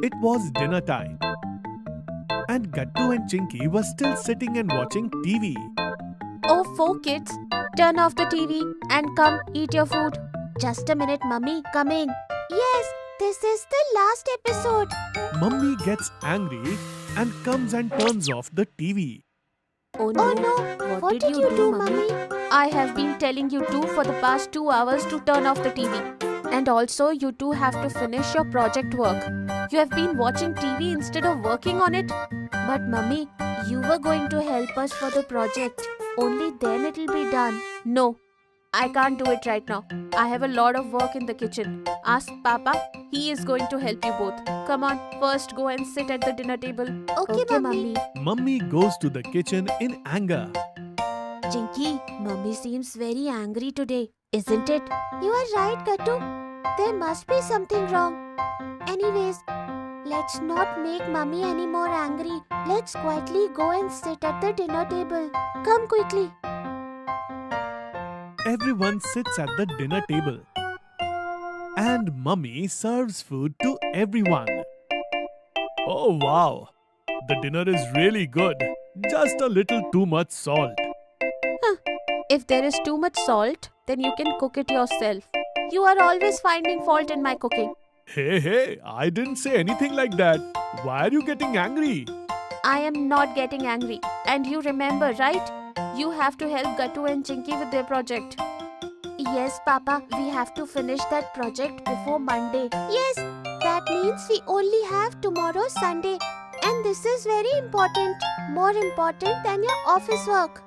It was dinner time, and Gattu and Chinky were still sitting and watching TV. Oh, 4 kids, turn off the TV and come eat your food. Just a minute, Mummy, coming. Yes, this is the last episode. Mummy gets angry and comes and turns off the TV. Oh no, what did you do, Mummy? I have been telling you two for the past 2 hours to turn off the TV. And also, you two have to finish your project work. You have been watching TV instead of working on it. But Mummy, you were going to help us for the project. Only then it'll be done. No, I can't do it right now. I have a lot of work in the kitchen. Ask Papa. He is going to help you both. Come on, first go and sit at the dinner table. Okay, Mummy. Mummy goes to the kitchen in anger. Chinky, Mummy seems very angry today, isn't it? You are right, Gattu. There must be something wrong. Anyways, let's not make Mummy any more angry. Let's quietly go and sit at the dinner table. Come quickly. Everyone sits at the dinner table. And Mummy serves food to everyone. Oh wow! The dinner is really good. Just a little too much salt. If there is too much salt, then you can cook it yourself. You are always finding fault in my cooking. Hey, I didn't say anything like that. Why are you getting angry? I am not getting angry. And you remember, right? You have to help Gattu and Chinky with their project. Yes, Papa, we have to finish that project before Monday. Yes, that means we only have tomorrow, Sunday. And this is very important. More important than your office work.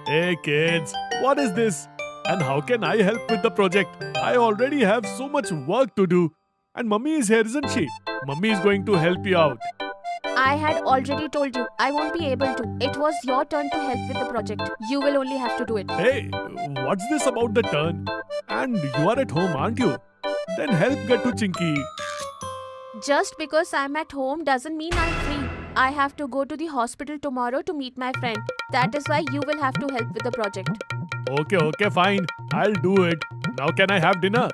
Hey kids, what is this? And how can I help with the project? I already have so much work to do. And Mummy is here, isn't she? Mummy is going to help you out. I had already told you I won't be able to. It was your turn to help with the project. You will only have to do it. Hey, what's this about the turn? And you are at home, aren't you? Then help Gattu Chinky. Just because I'm at home doesn't mean I'm free. I have to go to the hospital tomorrow to meet my friend. That is why you will have to help with the project. Okay, fine. I'll do it. Now can I have dinner?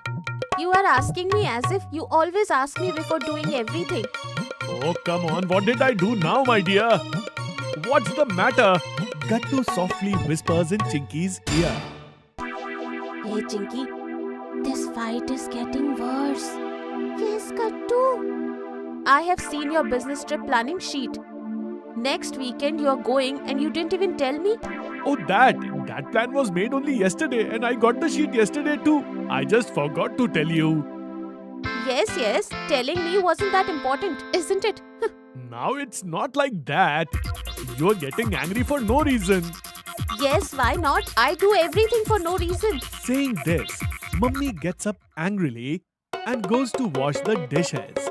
You are asking me as if you always ask me before doing everything. Oh, come on. What did I do now, my dear? What's the matter? Gattu softly whispers in Chinky's ear. Hey, Chinky. This fight is getting worse. Yes, Gattu. I have seen your business trip planning sheet. Next weekend you are going and you didn't even tell me. Oh, that plan was made only yesterday and I got the sheet yesterday too. I just forgot to tell you. Yes, telling me wasn't that important, isn't it? Now it's not like that. You're getting angry for no reason. Yes, why not? I do everything for no reason. Saying this, Mummy gets up angrily and goes to wash the dishes.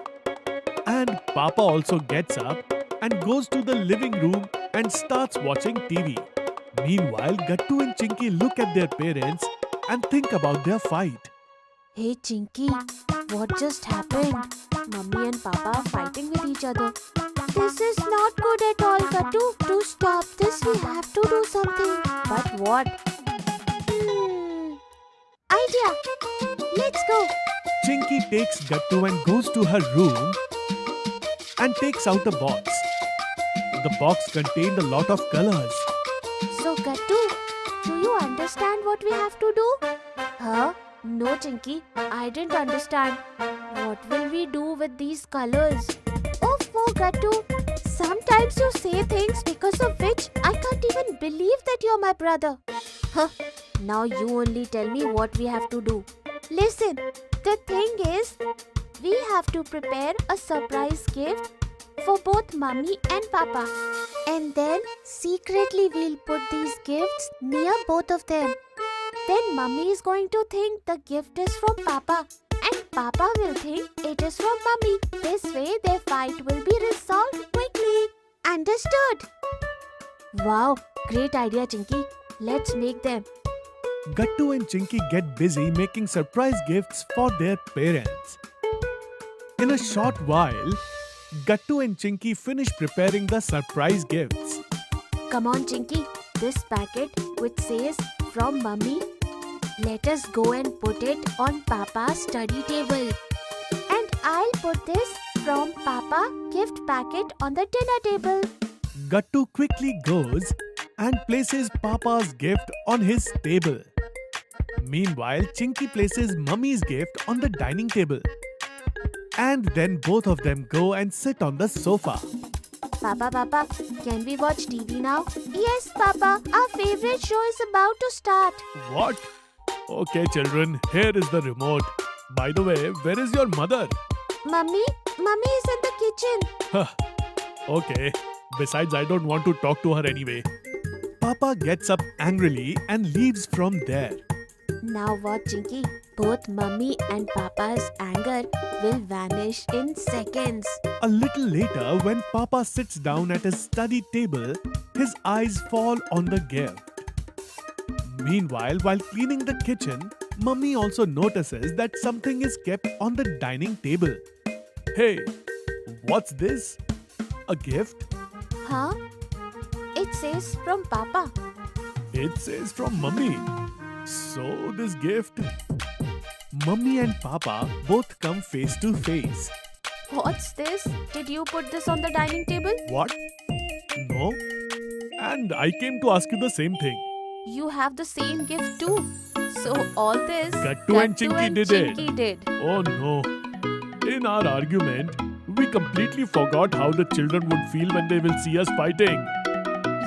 And Papa also gets up and goes to the living room and starts watching TV. Meanwhile, Gattu and Chinky look at their parents and think about their fight. Hey Chinky, what just happened? Mummy and Papa are fighting with each other. This is not good at all, Gattu. To stop this, we have to do something. But what? Idea! Let's go! Chinky takes Gattu and goes to her room and takes out a box. The box contained a lot of colors. So Gattu, do you understand what we have to do? Huh? No, Chinky, I didn't understand. What will we do with these colors? Oh, Gattu, sometimes you say things because of which I can't even believe that you're my brother. Huh? Now you only tell me what we have to do. Listen, the thing is, we have to prepare a surprise gift for both Mummy and Papa. And then secretly we'll put these gifts near both of them. Then Mummy is going to think the gift is from Papa. And Papa will think it is from Mummy. This way their fight will be resolved quickly. Understood? Wow, great idea, Chinky. Let's make them. Gattu and Chinky get busy making surprise gifts for their parents. In a short while, Gattu and Chinky finish preparing the surprise gifts. Come on, Chinky. This packet which says from Mummy, let us go and put it on Papa's study table. And I'll put this from Papa Papa gift packet on the dinner table. Gattu quickly goes and places Papa's gift on his table. Meanwhile, Chinky places Mummy's gift on the dining table. And then both of them go and sit on the sofa. Papa, can we watch TV now? Yes, Papa. Our favorite show is about to start. What? Okay, children, here is the remote. By the way, where is your mother? Mummy is in the kitchen. Okay. Besides, I don't want to talk to her anyway. Papa gets up angrily and leaves from there. Now what, Chinky? Both Mummy and Papa's anger will vanish in seconds. A little later, when Papa sits down at his study table, his eyes fall on the gift. Meanwhile, while cleaning the kitchen, Mummy also notices that something is kept on the dining table. Hey, what's this? A gift? Huh? It says from Papa. It says from Mummy. So this gift? Mummy and Papa both come face to face. What's this? Did you put this on the dining table? What? No. And I came to ask you the same thing. You have the same gift too. So all this Gattu and Chinky did it. Chinky did. Oh no. In our argument, we completely forgot how the children would feel when they will see us fighting.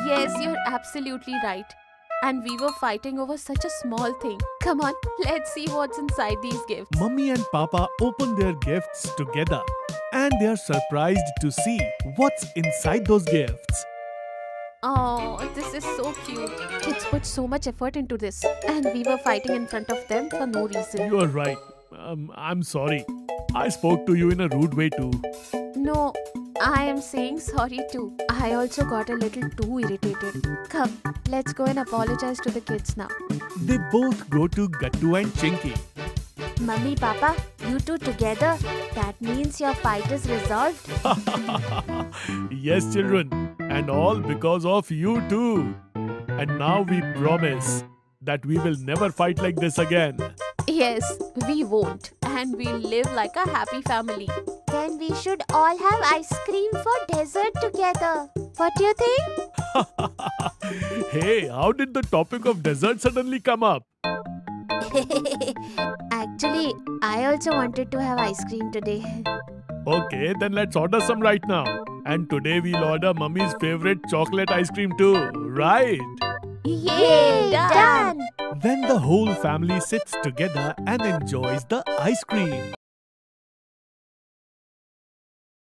Yes, you're absolutely right. And we were fighting over such a small thing. Come on, let's see what's inside these gifts. Mummy and Papa open their gifts together and they are surprised to see what's inside those gifts. Oh, this is so cute. Kids put so much effort into this. And we were fighting in front of them for no reason. You are right. I'm sorry. I spoke to you in a rude way too. No, I am saying sorry too. I also got a little too irritated. Come, let's go and apologize to the kids now. They both go to Gattu and Chinky. Mummy, Papa, you two together? That means your fight is resolved? Yes, children. And all because of you too. And now we promise that we will never fight like this again. Yes, we won't. And we'll live like a happy family. Then we should all have ice cream for dessert together. What do you think? Hey, how did the topic of dessert suddenly come up? Actually, I also wanted to have ice cream today. Okay, then let's order some right now. And today we'll order Mummy's favorite chocolate ice cream too, right? Yay! Done! Then the whole family sits together and enjoys the ice cream.